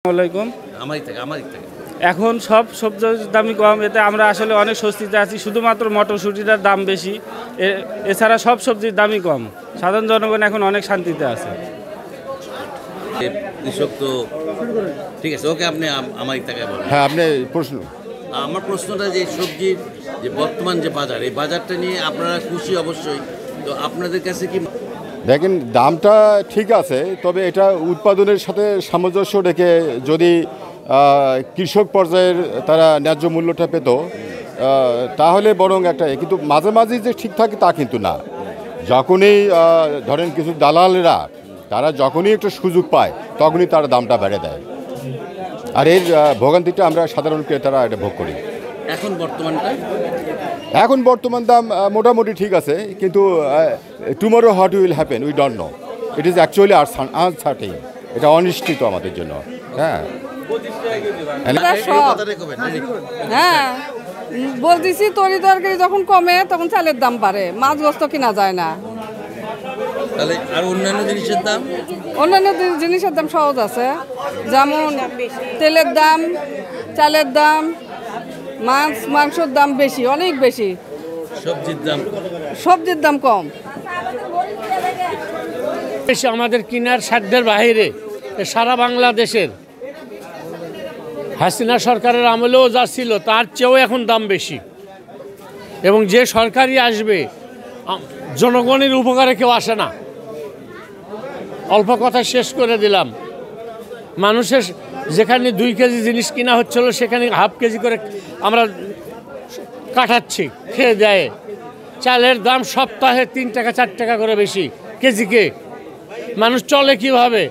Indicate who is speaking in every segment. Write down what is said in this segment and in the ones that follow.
Speaker 1: আসসালামাইকুম। এখন সব সবজির দামই কম, এতে আমরা আসলে অনেক স্বস্তিতে আছি। শুধুমাত্র মটরশুঁটিটার দাম বেশি, এছাড়া সব সবজির দামই কম। সাধারণ জনগণ এখন অনেক শান্তিতে আছে।
Speaker 2: কৃষক তো ঠিক আছে, ওকে আপনি আমার টাকা বলেন।
Speaker 3: হ্যাঁ, আপনি প্রশ্ন।
Speaker 2: আমার প্রশ্নটা যে সবজির যে বর্তমান যে বাজার, এই বাজারটা নিয়ে আপনারা খুশি অবশ্যই, তো আপনাদের কাছে কি
Speaker 3: দেখেন দামটা ঠিক আছে, তবে এটা উৎপাদনের সাথে সামঞ্জস্য রেখে যদি কৃষক পর্যায়ের তারা ন্যায্য মূল্যটা পেত তাহলে বরং একটা, কিন্তু মাঝে মাঝে যে ঠিক থাকে তা কিন্তু না। যখনই ধরেন কিছু দালালরা তারা যখনই একটু সুযোগ পায় তখনই তারা দামটা বেড়ে দেয়, আর এর ভোগান্তিটা আমরা সাধারণ ক্রেতারা এটা ভোগ করি। এখন বর্তমান দাম মোটামুটি ঠিক আছে, কিন্তু tomorrow what will happen we don't know, it is actually uncertain, এটা অনিশ্চিত আমাদের জন্য। হ্যাঁ
Speaker 4: হ্যাঁ বলতেছি, তরি তরকারি যখন কমে তখন চালের দাম বাড়ে, মাছ গোস্ত কিনা যায় না।
Speaker 2: আর অন্যান্য জিনিসের দাম,
Speaker 4: অন্যান্য জিনিসের দাম সহজ আছে, যেমন তেলের দাম, চালের দাম, মাছ মাংসের দাম বেশি, অনেক বেশি। সবজির দাম কম।
Speaker 5: আমাদের কিনার সাধ্যের বাইরে সারা বাংলাদেশের হাসিনা সরকারের আমলেও যা ছিল তার চেয়েও এখন দাম বেশি, এবং যে সরকারই আসবে জনগণের উপকারে কেউ আসে না। অল্প কথা শেষ করে দিলাম, মানুষের যেখানে 2 কেজি জিনিস কিনা হচ্ছিল সেখানে হাফ কেজি করে আমরা কাটাচ্ছি, খেয়ে দেয়। চালের দাম সপ্তাহে 3 টাকা 4 টাকা করে বেশি কেজিকে। মানুষ চলে কিভাবে?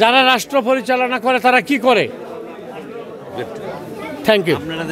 Speaker 5: যারা রাষ্ট্র পরিচালনা করে তারা কি করে? Thank you.